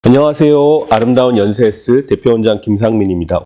안녕하세요. 아름다운 연세S 대표원장 김상민입니다.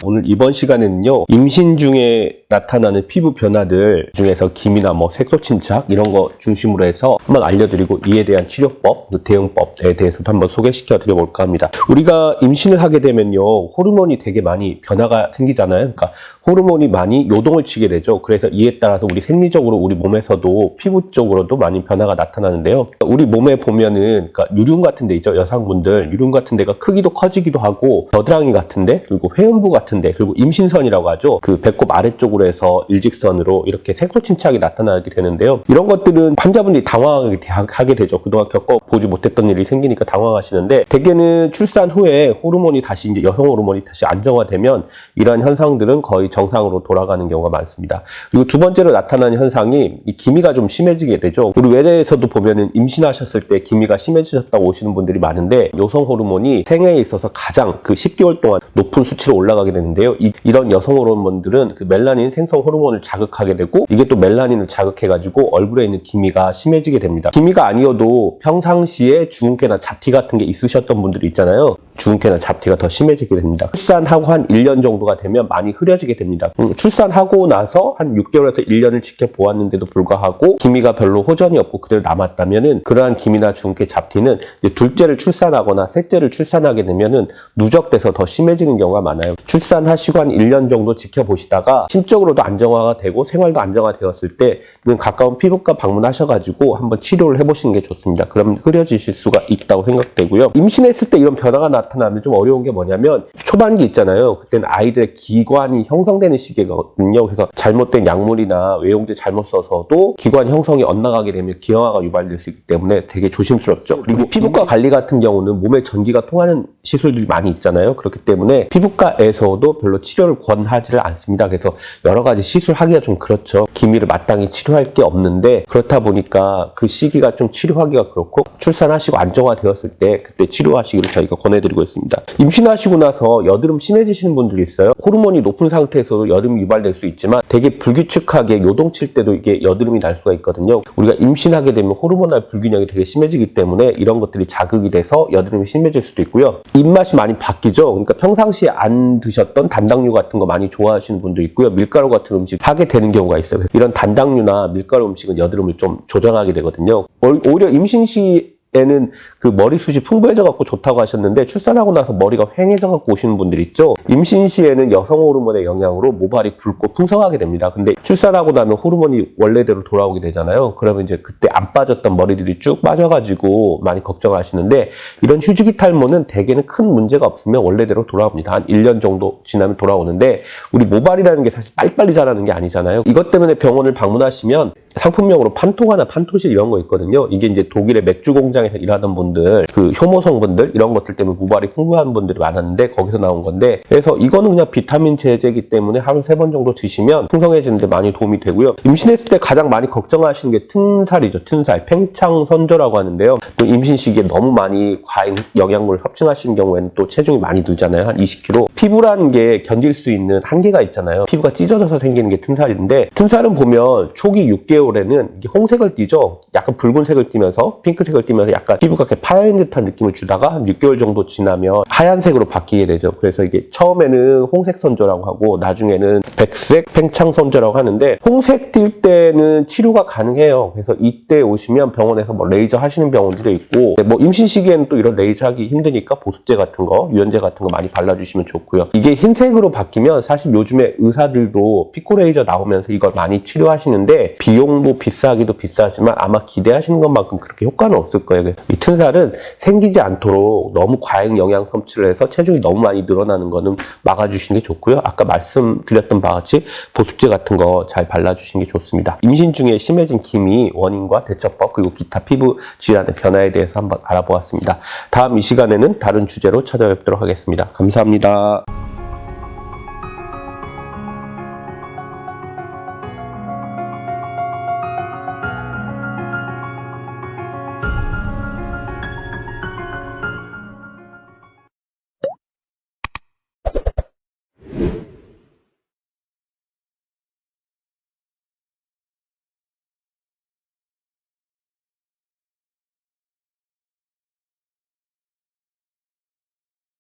오늘 이번 시간에는요, 임신 중에 나타나는 피부 변화들 중에서 기미나 색소 침착 이런 거 중심으로 해서 한번 알려드리고 이에 대한 치료법, 대응법에 대해서도 한번 소개시켜 드려볼까 합니다. 우리가 임신을 하게 되면요, 호르몬이 되게 많이 변화가 생기잖아요. 그러니까 호르몬이 많이 요동을 치게 되죠. 그래서 이에 따라서 우리 생리적으로 우리 몸에서도 피부 쪽으로도 많이 변화가 나타나는데요. 우리 몸에 보면은 그러니까 유륜 같은 데 있죠. 여성분들 유륜 같은 데가 크기도 커지기도 하고 겨드랑이 같은 데, 그리고 회음부 같은 데, 그리고 임신선이라고 하죠. 그 배꼽 아래쪽으로 해서 일직선으로 이렇게 색소 침착이 나타나게 되는데요. 이런 것들은 환자분들이 당황하게 되죠. 그동안 겪어보지 못했던 일이 생기니까 당황하시는데, 대개는 출산 후에 호르몬이 다시 이제 여성 호르몬이 다시 안정화되면 이러한 현상들은 거의 정상으로 돌아가는 경우가 많습니다. 그리고 두 번째로 나타나는 현상이 이 기미가 좀 심해지게 되죠. 우리 외래에서도 보면은 임신하셨을 때 기미가 심해지셨다고 오시는 분들이 많은데, 여성 호르몬이 생애에 있어서 가장 그 10개월 동안 높은 수치로 올라가게 되는데요. 이런 여성 호르몬들은 그 멜라닌 생성 호르몬을 자극하게 되고, 이게 또 멜라닌을 자극해가지고 얼굴에 있는 기미가 심해지게 됩니다. 기미가 아니어도 평상시에 주근깨나 잡티 같은 게 있으셨던 분들이 있잖아요. 주근깨나 잡티가 더 심해지게 됩니다. 출산하고 한 1년 정도가 되면 많이 흐려지게 됩니다. 출산하고 나서 한 6개월에서 1년을 지켜보았는데도 불구하고 기미가 별로 호전이 없고 그대로 남았다면은, 그러한 기미나 주근깨 잡티는 이제 둘째를 출산하거나 셋째를 출산하게 되면은 누적돼서 더 심해지는 경우가 많아요. 출산하시고 한 1년 정도 지켜보시다가 심적으로도 안정화가 되고 생활도 안정화되었을 때 가까운 피부과 방문하셔가지고 한번 치료를 해보시는 게 좋습니다. 그러면 흐려지실 수가 있다고 생각되고요. 임신했을 때 이런 변화가 나타나면 좀 어려운 게 뭐냐면, 초반기 있잖아요. 그때는 아이들의 기관이 형성되는 시기거든요. 그래서 잘못된 약물이나 외용제 잘못 써서도 기관 형성이 엇나가게 되면 기형아가 유발될 수 있기 때문에 되게 조심스럽죠. 그리고 피부과 관리 같은 경우는 몸에 전기가 통하는 시술들이 많이 있잖아요. 그렇기 때문에 피부과에서도 별로 치료를 권하지를 않습니다. 그래서 여러 가지 시술하기가 좀 그렇죠. 기미를 마땅히 치료할 게 없는데, 그렇다 보니까 그 시기가 좀 치료하기가 그렇고, 출산하시고 안정화되었을 때 그때 치료하시기를 저희가 권해드리고 있습니다. 임신하시고 나서 여드름 심해지시는 분들이 있어요. 호르몬이 높은 상태에서도 여드름이 유발될 수 있지만 되게 불규칙하게 요동칠 때도 이게 여드름이 날 수가 있거든요. 우리가 임신하게 되면 호르몬al 불균형이 되게 심해지기 때문에 이런 것들이 자극이 돼서 여드름이 심해질 수도 있고요. 입맛이 많이 바뀌죠. 그러니까 평상시에 안 드셨던 단당류 같은 거 많이 좋아하시는 분도 있고요. 밀가루 같은 음식 하게 되는 경우가 있어요. 그래서 이런 단당류나 밀가루 음식은 여드름을 좀 조장하게 되거든요. 오히려 임신 시에는 그 머리숱이 풍부해져 갖고 좋다고 하셨는데, 출산하고 나서 머리가 휑해져 갖고 오시는 분들 있죠. 임신 시에는 여성 호르몬의 영향으로 모발이 굵고 풍성하게 됩니다. 근데 출산하고 나면 호르몬이 원래대로 돌아오게 되잖아요. 그러면 이제 그때 안 빠졌던 머리들이 쭉 빠져가지고 많이 걱정하시는데, 이런 휴지기 탈모는 대개는 큰 문제가 없으면 원래대로 돌아옵니다. 한 1년 정도 지나면 돌아오는데, 우리 모발이라는 게 사실 빨리빨리 자라는 게 아니잖아요. 이것 때문에 병원을 방문하시면 상품명으로 판토가나 판토실 이런 거 있거든요. 이게 이제 독일의 맥주 공장에서 일하던 분들, 그 효모 성분들 이런 것들 때문에 모발이 풍부한 분들이 많았는데 거기서 나온 건데, 그래서 이거는 그냥 비타민 제제이기 때문에 하루 3번 정도 드시면 풍성해지는데 많이 도움이 되고요. 임신했을 때 가장 많이 걱정하시는 게 튼살이죠. 튼살, 팽창선조라고 하는데요. 또 임신 시기에 너무 많이 과잉 영양분을 섭취하시는 경우에는 또 체중이 많이 늘잖아요. 한 20kg. 피부라는 게 견딜 수 있는 한계가 있잖아요. 피부가 찢어져서 생기는 게 튼살인데, 튼살은 보면 초기 6개월에는 이게 홍색을 띠죠. 약간 붉은색을 띠면서 핑크색을 띠면서 약간 피부가 이렇게 파여있는 듯한 느낌을 주다가 한 6개월 정도 지나면 하얀색으로 바뀌게 되죠. 그래서 이게 처음에는 홍색 선조라고 하고 나중에는 백색 팽창 선조라고 하는데, 홍색 띌 때는 치료가 가능해요. 그래서 이때 오시면 병원에서 레이저 하시는 병원들도 있고, 임신 시기에는 또 이런 레이저 하기 힘드니까 보습제 같은 거, 유연제 같은 거 많이 발라주시면 좋고요. 이게 흰색으로 바뀌면 사실 요즘에 의사들도 피코 레이저 나오면서 이걸 많이 치료하시는데 비용도 비싸기도 비싸지만 아마 기대하시는 것만큼 그렇게 효과는 없을 거예요. 이 튼살은 생기지 않도록 너무 과잉 영양 섭취를 해서 체중이 너무 많이 늘어나는 거는 막아주시는 게 좋고요. 아까 말씀드렸던 바와 같이 보습제 같은 거 잘 발라주시는 게 좋습니다. 임신 중에 심해진 기미, 원인과 대처법, 그리고 기타 피부 질환의 변화에 대해서 한번 알아보았습니다. 다음 이 시간에는 다른 주제로 찾아뵙도록 하겠습니다. 감사합니다.